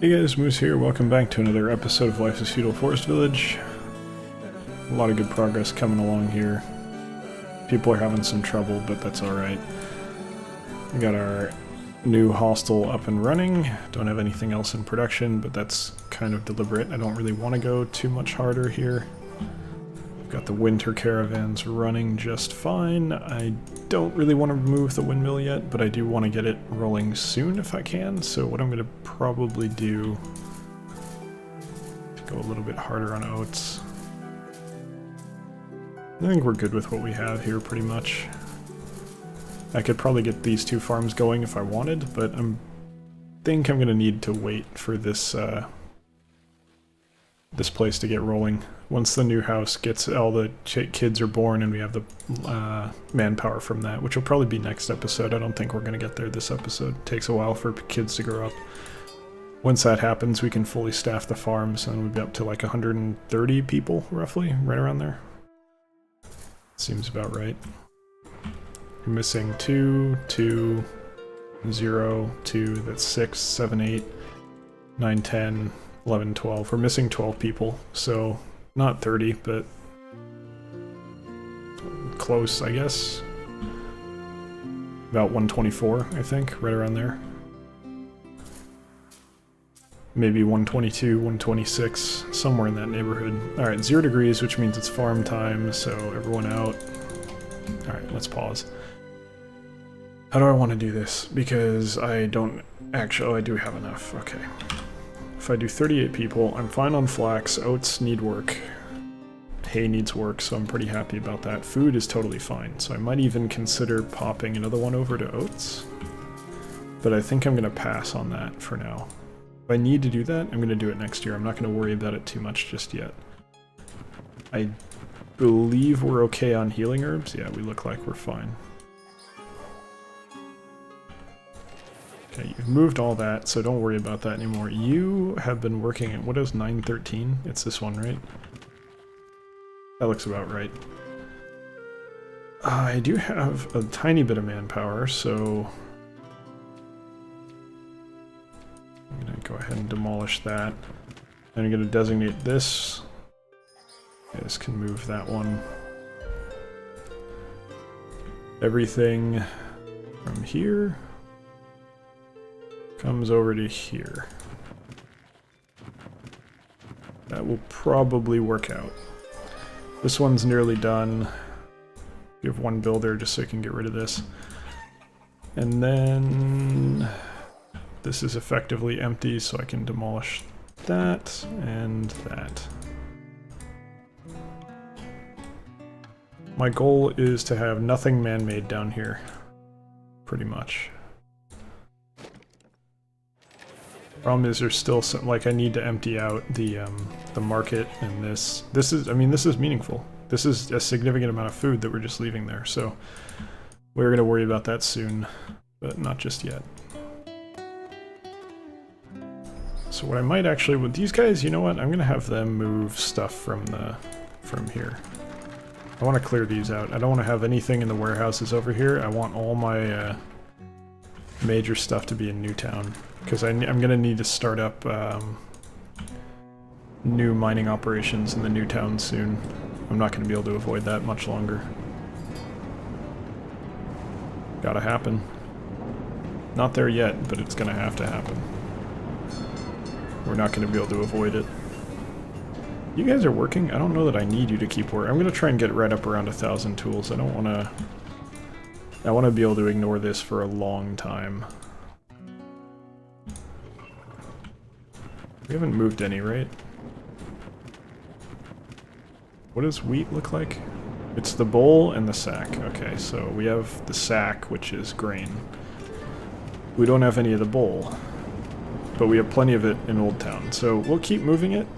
Hey guys, Moose here. Welcome back to another episode of Life is Feudal Forest Village. A lot of good progress coming along here. People are having some trouble, but that's alright. We got our new hostel up and running. Don't have anything else in production, but that's kind of deliberate. I don't really want to go too much harder here. We've got the winter caravans running just fine. I don't really want to remove the windmill yet, but I do want to get it rolling soon if I can. So what I'm going to probably do is go a little bit harder on oats. I think we're good with what we have here pretty much. I could probably get these two farms going if I wanted, but I think I'm going to need to wait for this this place to get rolling. Once the new house gets, all the kids are born and we have the manpower from that, which will probably be next episode. I don't think we're going to get there this episode. It takes a while for kids to grow up. Once that happens, we can fully staff the farms and we'll be up to like 130 people, roughly, right around there. Seems about right. We're missing 2, 2, 0, 2, that's 6, 7, 8, 9, 10, 11, 12. We're missing 12 people, so not 30, but close, I guess. About 124, I think, right around there. Maybe 122, 126, somewhere in that neighborhood. Alright, 0 degrees, which means it's farm time, so everyone out. Alright, let's pause. How do I want to do this? Because I don't actually... Oh, I do have enough. Okay. If I do 38 people, I'm fine on flax. Oats need work. Hay needs work, so I'm pretty happy about that. Food is totally fine, so I might even consider popping another one over to oats. But I think I'm going to pass on that for now. If I need to do that, I'm going to do it next year. I'm not going to worry about it too much just yet. I believe we're okay on healing herbs. Yeah, we look like we're fine. Okay, you've moved all that, so don't worry about that anymore. You have been working at, what is 913? It's this one, right? That looks about right. I do have a tiny bit of manpower, so I'm going to go ahead and demolish that. And I'm going to designate this. This can move that one. Everything from here comes over to here. That will probably work out. This one's nearly done. Give one builder just so I can get rid of this. And then this is effectively empty, so I can demolish that and that. My goal is to have nothing man-made down here, pretty much. Problem is, there's still some, like, I need to empty out the market, and this is, I mean, this is meaningful. This is a significant amount of food that we're just leaving there, so we're gonna worry about that soon, but not just yet. So what I might actually, with these guys, you know what, I'm gonna have them move stuff from here. I want to clear these out. I don't want to have anything in the warehouses over here. I want all my major stuff to be in Newtown, because I'm going to need to start up new mining operations in the Newtown soon. I'm not going to be able to avoid that much longer. Gotta happen. Not there yet, but it's going to have to happen. We're not going to be able to avoid it. You guys are working? I don't know that I need you to keep working. I'm going to try and get right up around 1,000 tools. I don't want to... I want to be able to ignore this for a long time. We haven't moved any, right? What does wheat look like? It's the bowl and the sack. Okay, so we have the sack, which is grain. We don't have any of the bowl, but we have plenty of it in Old Town. So we'll keep moving it.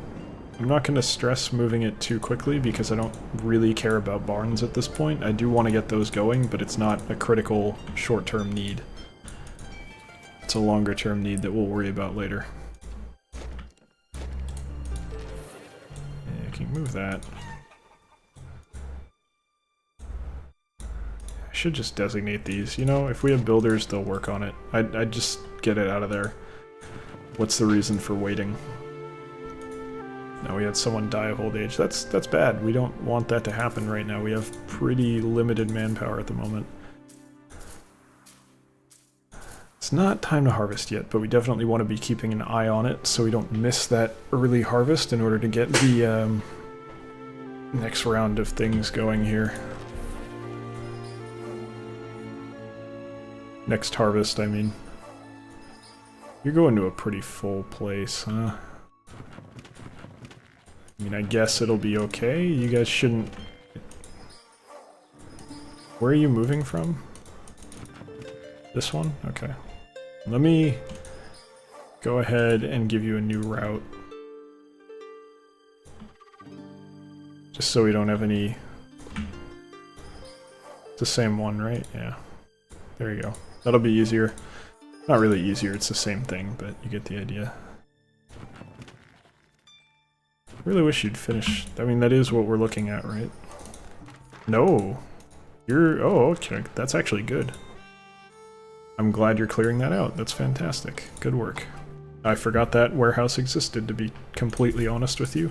I'm not going to stress moving it too quickly because I don't really care about barns at this point. I do want to get those going, but it's not a critical short-term need. It's a longer-term need that we'll worry about later. Yeah, I can move that. I should just designate these. You know, if we have builders, they'll work on it. I'd just get it out of there. What's the reason for waiting? No, we had someone die of old age. That's bad. We don't want that to happen right now. We have pretty limited manpower at the moment. It's not time to harvest yet, but we definitely want to be keeping an eye on it so we don't miss that early harvest in order to get the next round of things going here. Next harvest, I mean. You're going to a pretty full place, huh? I mean, I guess it'll be okay. You guys shouldn't... Where are you moving from? This one? Okay. Let me go ahead and give you a new route. Just so we don't have any... It's the same one, right? Yeah. There you go. That'll be easier. Not really easier, it's the same thing, but you get the idea. Really wish you'd finish. I mean, that is what we're looking at, right? No! You're... Oh, okay. That's actually good. I'm glad you're clearing that out. That's fantastic. Good work. I forgot that warehouse existed, to be completely honest with you.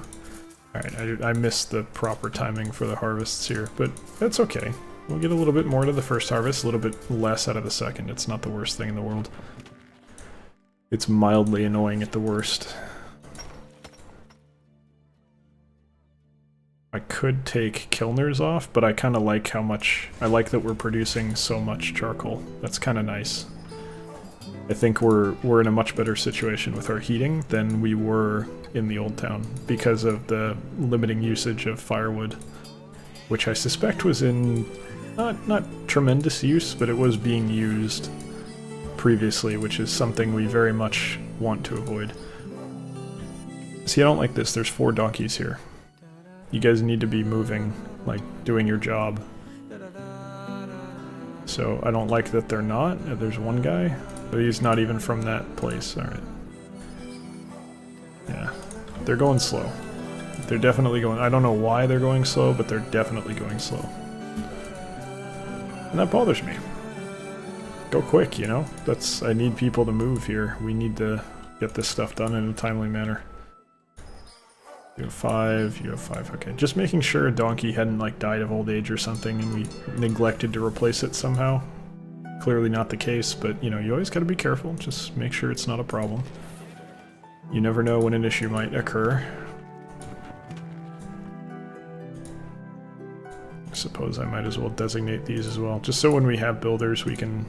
Alright, I missed the proper timing for the harvests here, but that's okay. We'll get a little bit more to the first harvest, a little bit less out of the second. It's not the worst thing in the world. It's mildly annoying at the worst. I could take Kilners off, but I kind of like how much... I like that we're producing so much charcoal. That's kind of nice. I think we're in a much better situation with our heating than we were in the old town because of the limiting usage of firewood, which I suspect was in not tremendous use, but it was being used previously, which is something we very much want to avoid. See, I don't like this. There's 4 donkeys here. You guys need to be moving, like, doing your job. So I don't like that they're not. There's one guy, but he's not even from that place. Alright. Yeah. They're going slow. They're definitely going... I don't know why they're going slow, but they're definitely going slow. And that bothers me. Go quick, you know? That's... I need people to move here. We need to get this stuff done in a timely manner. You have 5, you have 5, okay. Just making sure a donkey hadn't, like, died of old age or something and we neglected to replace it somehow. Clearly not the case, but, you know, you always gotta be careful. Just make sure it's not a problem. You never know when an issue might occur. I suppose I might as well designate these as well, just so when we have builders we can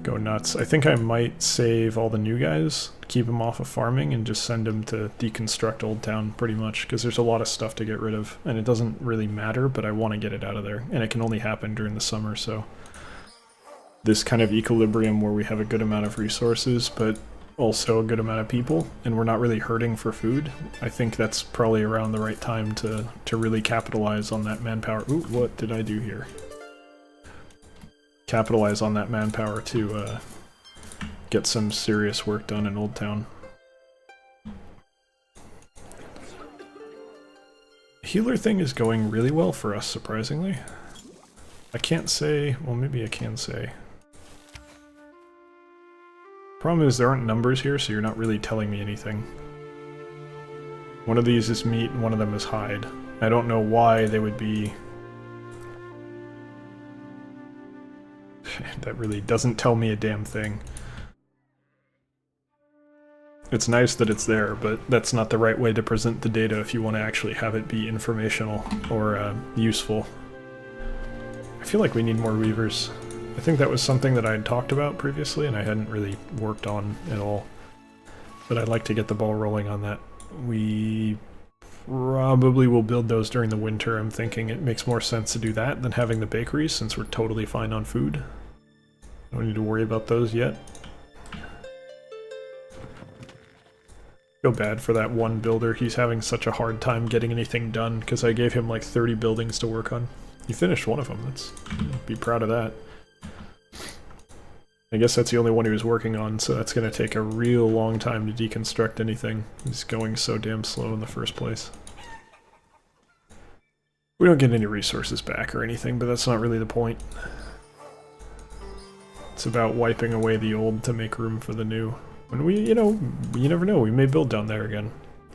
go nuts. I think I might save all the new guys, keep them off of farming, and just send them to deconstruct Old Town, pretty much, because there's a lot of stuff to get rid of, and it doesn't really matter, but I want to get it out of there, and it can only happen during the summer, so... This kind of equilibrium where we have a good amount of resources, but also a good amount of people, and we're not really hurting for food, I think that's probably around the right time to really capitalize on that manpower. Ooh, what did I do here? Capitalize on that manpower to get some serious work done in Old Town. The healer thing is going really well for us, surprisingly. I can't say... well, maybe I can say. Problem is there aren't numbers here, so you're not really telling me anything. One of these is meat and one of them is hide. I don't know why they would be... That really doesn't tell me a damn thing. It's nice that it's there, but that's not the right way to present the data if you want to actually have it be informational or useful. I feel like we need more weavers. I think that was something that I had talked about previously and I hadn't really worked on at all. But I'd like to get the ball rolling on that. We probably will build those during the winter. I'm thinking it makes more sense to do that than having the bakery since we're totally fine on food. Don't need to worry about those yet. Feel bad for that one builder. He's having such a hard time getting anything done because I gave him like 30 buildings to work on. He finished one of them. Let's be proud of that. I guess that's the only one he was working on, so that's going to take a real long time to deconstruct anything. He's going so damn slow in the first place. We don't get any resources back or anything, but that's not really the point. It's about wiping away the old to make room for the new. When we, you never know, we may build down there again.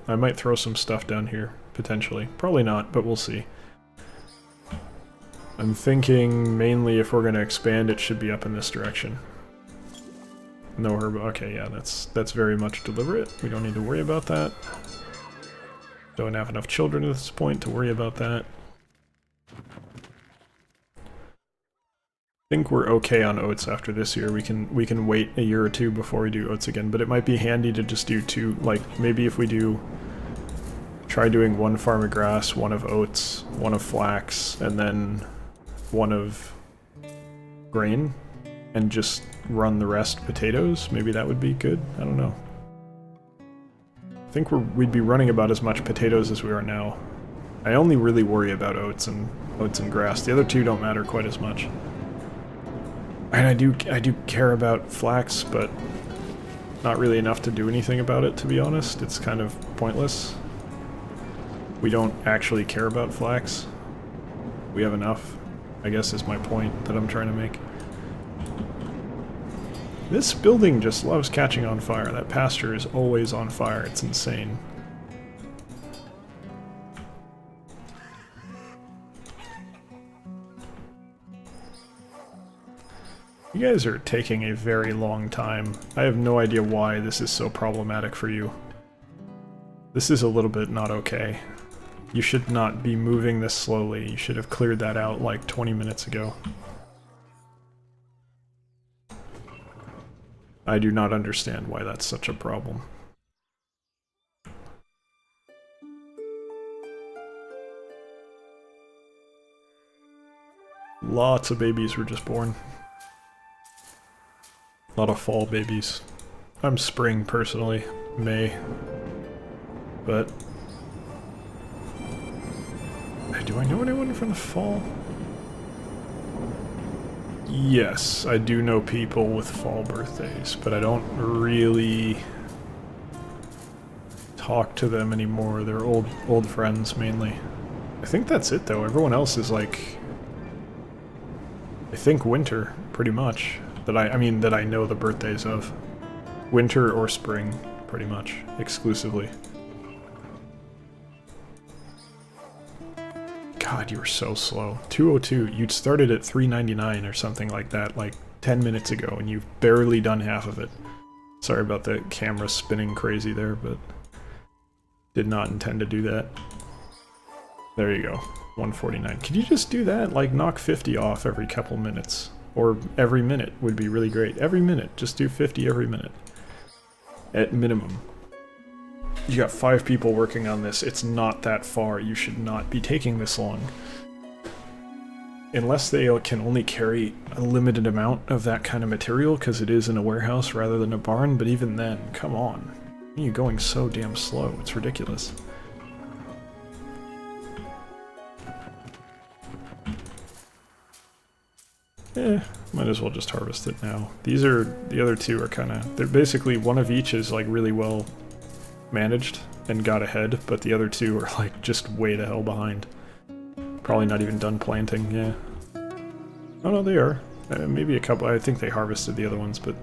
I might throw some stuff down here, potentially. Probably not, but we'll see. I'm thinking mainly if we're going to expand, it should be up in this direction. No herb. Okay, yeah, that's very much deliberate. We don't need to worry about that. Don't have enough children at this point to worry about that. I think we're okay on oats after this year. We can wait a year or two before we do oats again, but it might be handy to just do two. Like maybe if we try doing one farm of grass, one of oats, one of flax, and then one of grain, and just run the rest potatoes. Maybe that would be good. I don't know. I think we'd be running about as much potatoes as we are now. I only really worry about oats and grass. The other two don't matter quite as much. And I do care about flax, but not really enough to do anything about it, to be honest. It's kind of pointless. We don't actually care about flax. We have enough, I guess, is my point that I'm trying to make. This building just loves catching on fire. That pasture is always on fire. It's insane. You guys are taking a very long time. I have no idea why this is so problematic for you. This is a little bit not okay. You should not be moving this slowly. You should have cleared that out like 20 minutes ago. I do not understand why that's such a problem. Lots of babies were just born. A lot of fall babies. I'm spring, personally. May. But... do I know anyone from the fall? Yes, I do know people with fall birthdays, but I don't really talk to them anymore. They're old friends, mainly. I think that's it, though. Everyone else is like... I think winter, pretty much. That I know the birthdays of. Winter or spring, pretty much, exclusively. God, you were so slow. 202, you'd started at 399 or something like that, like 10 minutes ago, and you've barely done half of it. Sorry about the camera spinning crazy there, but did not intend to do that. There you go, 149. Could you just do that? Like, knock 50 off every couple minutes. Or every minute would be really great. Every minute, just do 50 every minute. At minimum. You got 5 people working on this. It's not that far. You should not be taking this long. Unless they can only carry a limited amount of that kind of material, because it is in a warehouse rather than a barn, but even then, come on. Why are you going so damn slow? It's ridiculous. Might as well just harvest it now. The other two are they're basically one of each is like really well managed and got ahead, but the other two are like just way the hell behind. Probably not even done planting, yeah. Oh no, they are. Maybe a couple, I think they harvested the other ones, but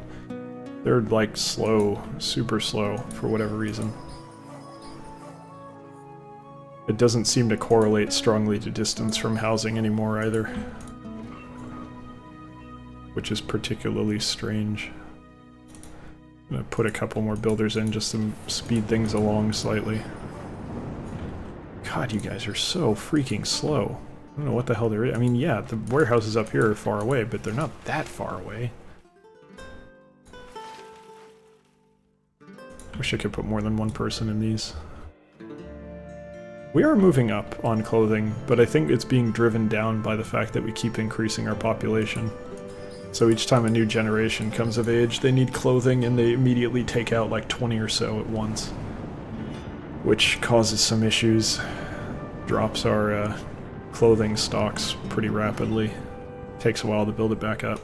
they're like slow, super slow for whatever reason. It doesn't seem to correlate strongly to distance from housing anymore either. Which is particularly strange. I'm gonna put a couple more builders in just to speed things along slightly. God, you guys are so freaking slow. I don't know what the hell they're... I mean, yeah, the warehouses up here are far away, but they're not that far away. Wish I could put more than one person in these. We are moving up on clothing, but I think it's being driven down by the fact that we keep increasing our population. So each time a new generation comes of age, they need clothing and they immediately take out like 20 or so at once. Which causes some issues. Drops our clothing stocks pretty rapidly. Takes a while to build it back up.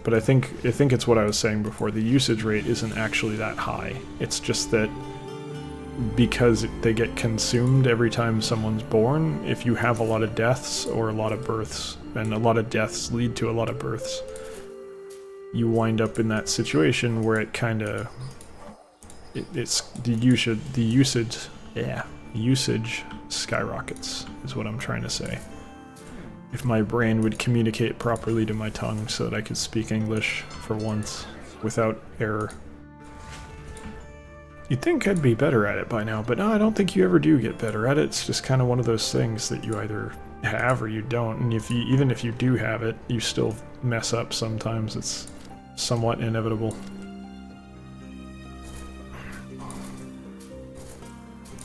But I think it's what I was saying before, the usage rate isn't actually that high. It's just that because they get consumed every time someone's born, if you have a lot of deaths or a lot of births, and a lot of deaths lead to a lot of births, you wind up in that situation where it kind of it's the usage skyrockets is what I'm trying to say. If my brain would communicate properly to my tongue so that I could speak English for once without error. You'd think I'd be better at it by now, but no, I don't think you ever do get better at it. It's just kind of one of those things that you either have or you don't, and even if you do have it, you still mess up sometimes. It's somewhat inevitable.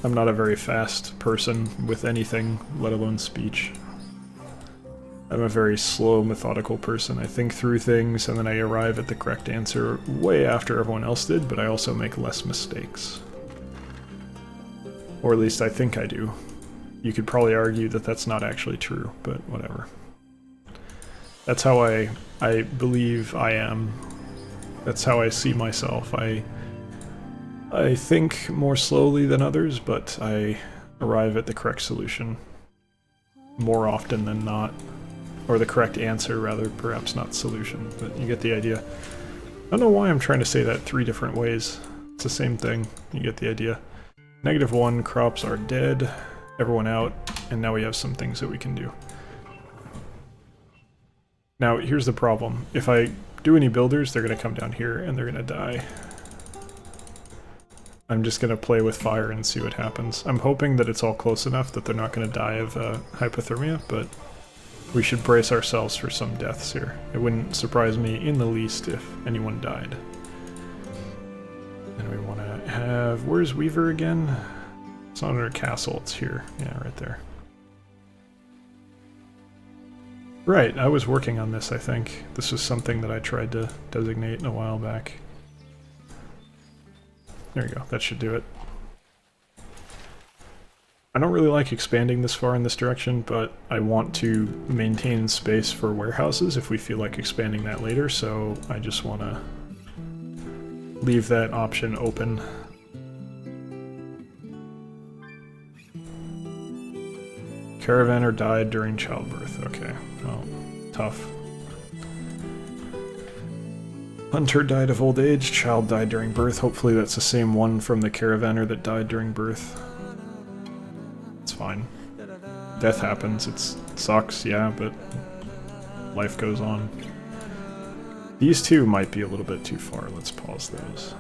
I'm not a very fast person with anything, let alone speech. I'm a very slow, methodical person. I think through things and then I arrive at the correct answer way after everyone else did, but I also make less mistakes. Or at least I think I do. You could probably argue that that's not actually true, but whatever. That's how I believe I am. That's how I see myself. I think more slowly than others, but I arrive at the correct solution more often than not. Or the correct answer, rather, perhaps not solution, but you get the idea. I don't know why I'm trying to say that 3 different ways. It's the same thing. You get the idea. -1, crops are dead, everyone out, and now we have some things that we can do. Now, here's the problem. If I do any builders, they're going to come down here and they're going to die. I'm just going to play with fire and see what happens. I'm hoping that it's all close enough that they're not going to die of hypothermia, but we should brace ourselves for some deaths here. It wouldn't surprise me in the least if anyone died. And we want to have... Where's Weaver again? It's not under castle, it's here. Yeah, right there. Right, I was working on this, I think. This was something that I tried to designate a while back. There you go, that should do it. I don't really like expanding this far in this direction, but I want to maintain space for warehouses if we feel like expanding that later, so I just want to leave that option open. Caravaner died during childbirth. Okay, well, tough. Hunter died of old age, child died during birth. Hopefully that's the same one from the caravaner that died during birth. It's fine. Death happens. It sucks, yeah, but life goes on. These two might be a little bit too far. Let's pause those.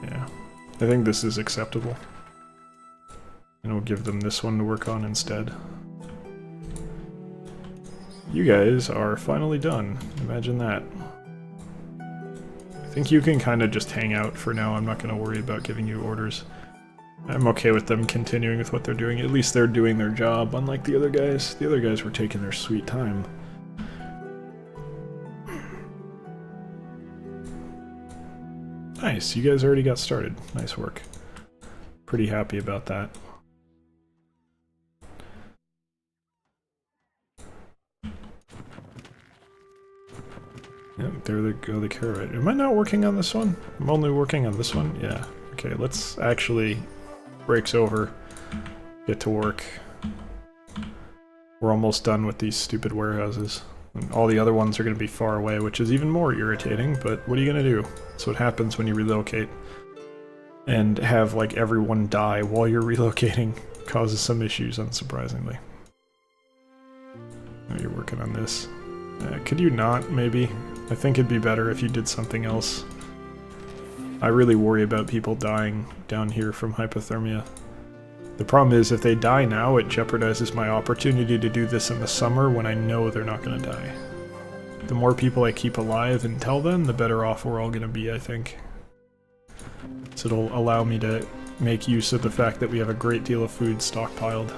Yeah, I think this is acceptable. And we'll give them this one to work on instead. You guys are finally done. Imagine that. I think you can kind of just hang out for now. I'm not going to worry about giving you orders. I'm okay with them continuing with what they're doing. At least they're doing their job, unlike the other guys. The other guys were taking their sweet time. Nice, you guys already got started. Nice work. Pretty happy about that. Yep, there they go, the carrot. Am I not working on this one? I'm only working on this one? Yeah. Okay, let's actually... Breaks over. Get to work. We're almost done with these stupid warehouses. And all the other ones are going to be far away, which is even more irritating, but what are you going to do? That's what happens when you relocate. And have, like, everyone die while you're relocating. Causes some issues, unsurprisingly. Oh, you're working on this. Could you not, maybe? I think it'd be better if you did something else. I really worry about people dying down here from hypothermia. The problem is, if they die now, it jeopardizes my opportunity to do this in the summer when I know they're not going to die. The more people I keep alive until then, the better off we're all going to be, I think. So it'll allow me to make use of the fact that we have a great deal of food stockpiled.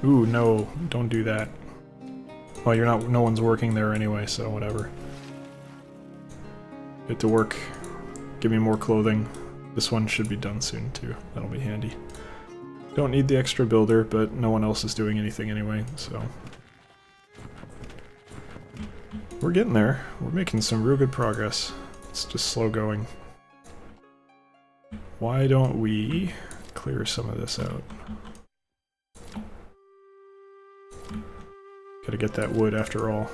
Ooh, no, don't do that. Well, you're not. No one's working there anyway, so whatever. Get to work. Give me more clothing. This one should be done soon, too. That'll be handy. Don't need the extra builder, but no one else is doing anything anyway, so... We're getting there. We're making some real good progress. It's just slow going. why don't we clear some of this out? Gotta get that wood after all.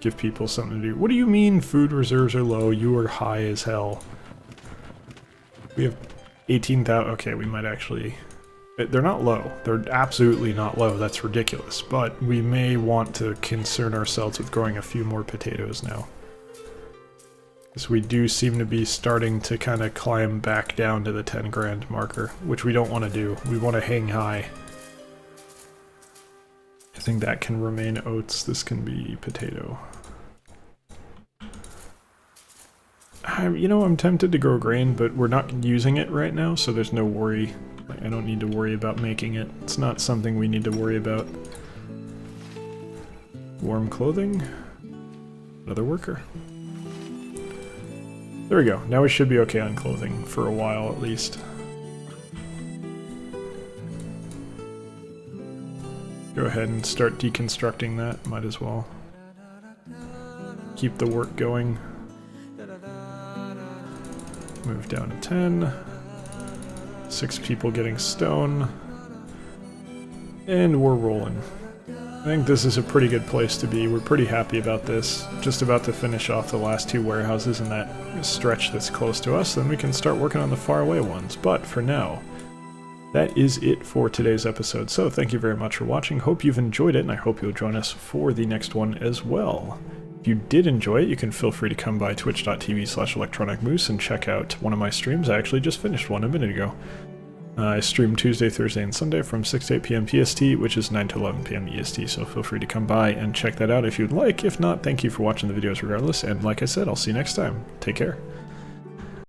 Give people something to do. What do you mean food reserves are low? You are high as hell. We have 18,000. Okay, we might actually... They're not low. They're absolutely not low. That's ridiculous. But we may want to concern ourselves with growing a few more potatoes now. Because we do seem to be starting to kind of climb back down to the 10 grand marker, which we don't want to do. We want to hang high. I think that can remain oats. This can be potato. You know, I'm tempted to grow grain, but we're not using it right now, so there's no worry. Like, I don't need to worry about making it. It's not something we need to worry about. Warm clothing. Another worker. There we go. Now we should be okay on clothing for a while at least. Go ahead and start deconstructing that. Might as well. Keep the work going. Move down to 10. 6 people getting stone. And we're rolling. I think this is a pretty good place to be. We're pretty happy about this. Just about to finish off the last 2 warehouses in that stretch that's close to us. Then we can start working on the faraway ones. But for now, that is it for today's episode. So thank you very much for watching. Hope you've enjoyed it, and I hope you'll join us for the next one as well. If you did enjoy it, you can feel free to come by twitch.tv/electronicmoose and check out one of my streams. I actually just finished one a minute ago. I stream Tuesday, Thursday, and Sunday from 6 to 8 p.m. PST, which is 9 to 11 p.m. EST, so feel free to come by and check that out if you'd like. If not, thank you for watching the videos regardless, and like I said, I'll see you next time. Take care.